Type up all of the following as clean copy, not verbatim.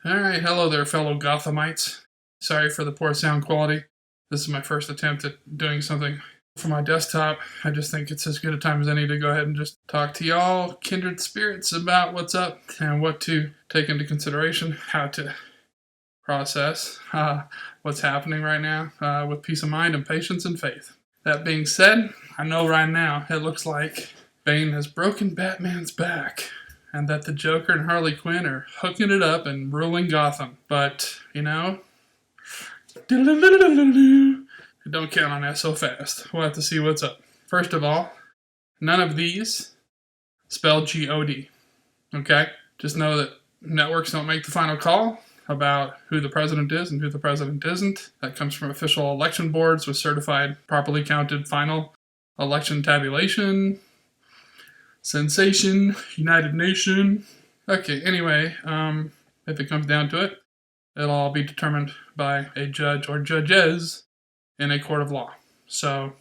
Alright, hello there fellow Gothamites. Sorry for the poor sound quality. This is my first attempt at doing something for my desktop. I just think it's as good a time as any to go ahead and just talk to y'all, kindred spirits, about what's up and what to take into consideration, how to process what's happening right now with peace of mind and patience and faith. That being said, I know right now it looks like Bane has broken Batman's back, and that the Joker and Harley Quinn are hooking it up and ruling Gotham. But, you know, don't count on that so fast. We'll have to see what's up. First of all, none of these spell G-O-D, okay? Just know that networks don't make the final call about who the president is and who the president isn't. That comes from official election boards with certified, properly counted final election tabulation. Sensation, United Nation. Okay, anyway, if it comes down to it, it'll all be determined by a judge or judges in a court of law. So,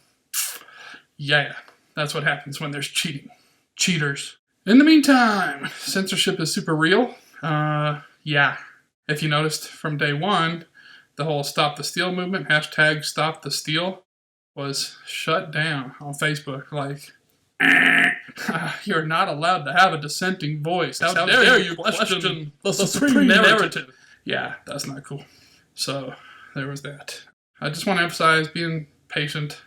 yeah, that's what happens when there's cheating. Cheaters. In the meantime, censorship is super real. Yeah. If you noticed from day one, the whole Stop the Steal movement, hashtag Stop the Steal, was shut down on Facebook. Like, you're not allowed to have a dissenting voice. How dare you question the supreme narrative? Yeah, that's not cool. So, there was that. I just want to emphasize being patient.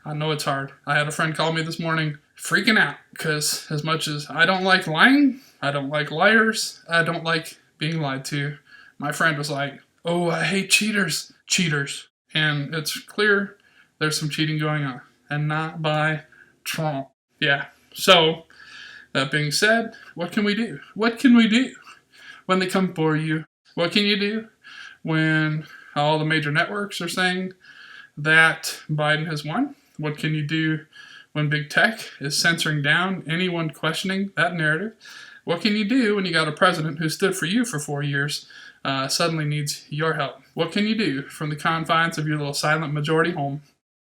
I know it's hard. I had a friend call me this morning freaking out because as much as I don't like lying, I don't like liars, I don't like being lied to, my friend was like, oh, I hate cheaters. Cheaters. And it's clear there's some cheating going on. And not by Trump. Yeah, so, that being said, what can we do? What can we do when they come for you? What can you do when all the major networks are saying that Biden has won? What can you do when big tech is censoring down anyone questioning that narrative? What can you do when you got a president who stood for you for 4 years suddenly needs your help? What can you do from the confines of your little silent majority home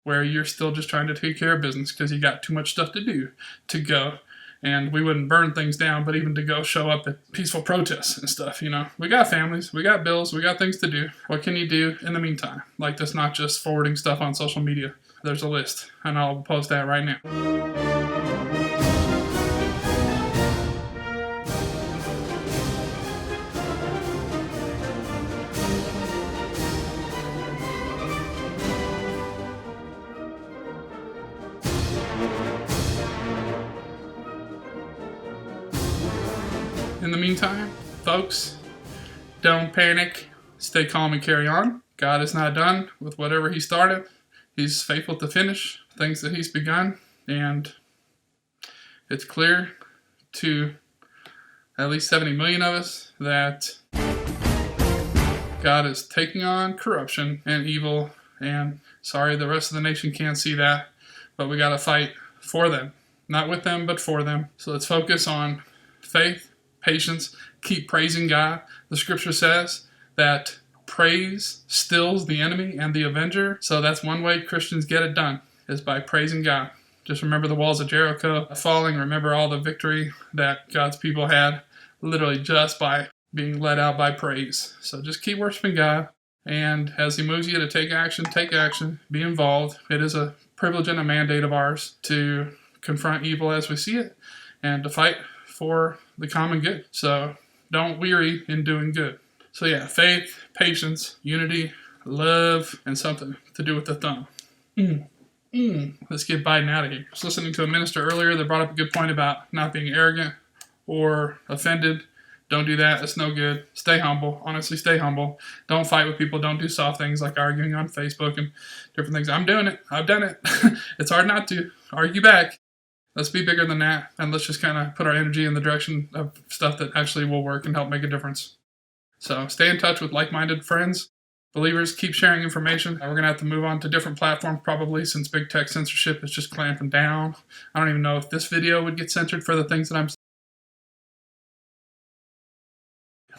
where you're still just trying to take care of business because you got too much stuff to do to go? And we wouldn't burn things down, but even to go show up at peaceful protests and stuff, you know. We got families, we got bills, we got things to do. What can you do in the meantime? Like, that's not just forwarding stuff on social media. There's a list, and I'll post that right now. In the meantime, folks, don't panic. Stay calm and carry on. God is not done with whatever He started. He's faithful to finish things that He's begun. And it's clear to at least 70 million of us that God is taking on corruption and evil. And sorry, the rest of the nation can't see that. But we got to fight for them. Not with them, but for them. So let's focus on faith, patience, keep praising God. The scripture says that praise stills the enemy and the avenger. So that's one way Christians get it done, is by praising God. Just remember the walls of Jericho falling. Remember all the victory that God's people had literally just by being led out by praise. So just keep worshiping God. And as He moves you to take action, be involved. It is a privilege and a mandate of ours to confront evil as we see it and to fight for the common good. So don't weary in doing good. So yeah, faith, patience, unity, love, and something to do with the thumb. Let's get Biden out of here. I was listening to a minister earlier that brought up a good point about not being arrogant or offended. Don't do that. It's no good. Stay humble. Honestly, stay humble. Don't fight with people. Don't do soft things like arguing on Facebook and different things. I'm doing it. I've done it. It's hard not to. Argue back. Let's be bigger than that, and let's just kind of put our energy in the direction of stuff that actually will work and help make a difference. So stay in touch with like-minded friends, believers. Keep sharing information. We're going to have to move on to different platforms probably since big tech censorship is just clamping down. I don't even know if this video would get censored for the things that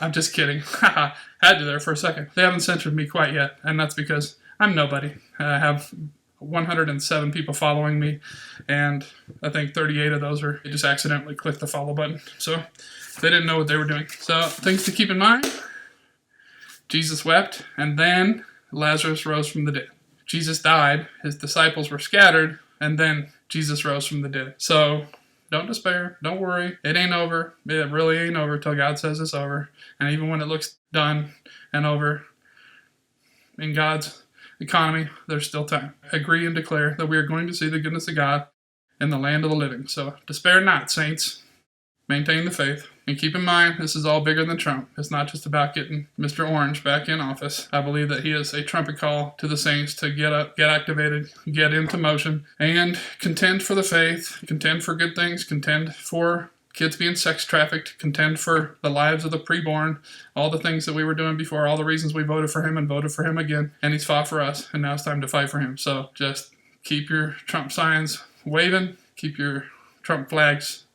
I'm just kidding. Haha, had to there for a second. They haven't censored me quite yet, and that's because I'm nobody. I have 107 people following me, and I think 38 of those are just accidentally clicked the follow button. So they didn't know what they were doing. So things to keep in mind. Jesus wept, and then Lazarus rose from the dead. Jesus died, his disciples were scattered, and then Jesus rose from the dead. So don't despair, don't worry, it ain't over. It really ain't over till God says it's over. And even when it looks done and over, in God's economy, there's still time. Agree and declare that we are going to see the goodness of God in the land of the living. So despair not, saints. Maintain the faith. And keep in mind, this is all bigger than Trump. It's not just about getting Mr. Orange back in office. I believe that he is a trumpet call to the saints to get up, get activated, get into motion, and contend for the faith, contend for good things, contend for kids being sex trafficked, contend for the lives of the preborn, all the things that we were doing before, all the reasons we voted for him and voted for him again, and he's fought for us, and now it's time to fight for him. So just keep your Trump signs waving, keep your Trump flags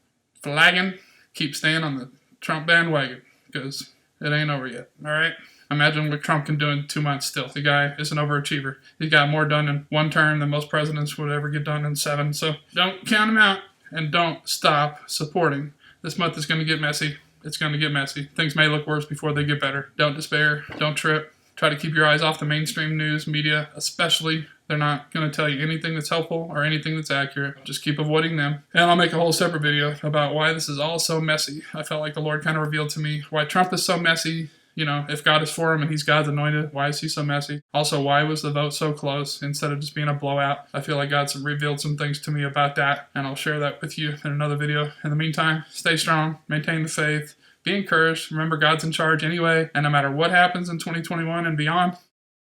flagging, keep staying on the Trump bandwagon, because it ain't over yet, all right? Imagine what Trump can do in 2 months still. The guy is an overachiever. He's got more done in one term than most presidents would ever get done in 7, so don't count him out. And don't stop supporting. This month is going to get messy. It's going to get messy. Things may look worse before they get better. Don't despair. Don't trip. Try to keep your eyes off the mainstream news media, especially. They're not going to tell you anything that's helpful or anything that's accurate. Just keep avoiding them. And I'll make a whole separate video about why this is all so messy. I felt like the Lord kind of revealed to me why Trump is so messy. You know, if God is for him and he's God's anointed, why is he so messy? Also, why was the vote so close instead of just being a blowout? I feel like God's revealed some things to me about that, and I'll share that with you in another video. In the meantime, stay strong, maintain the faith, be encouraged. Remember, God's in charge anyway, and no matter what happens in 2021 and beyond,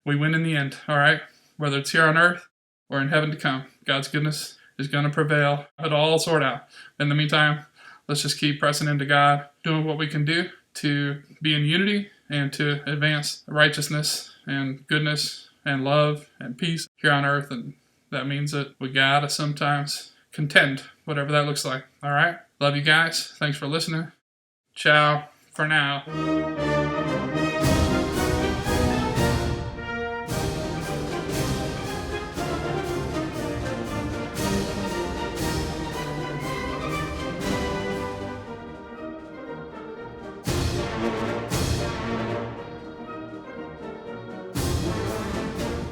we win in the end, all right? Whether it's here on earth or in heaven to come, God's goodness is going to prevail. It'll all sort out. In the meantime, let's just keep pressing into God, doing what we can do to be in unity and to advance righteousness and goodness and love and peace here on earth. And that means that we gotta sometimes contend, whatever that looks like. All right? Love you guys. Thanks for listening. Ciao for now.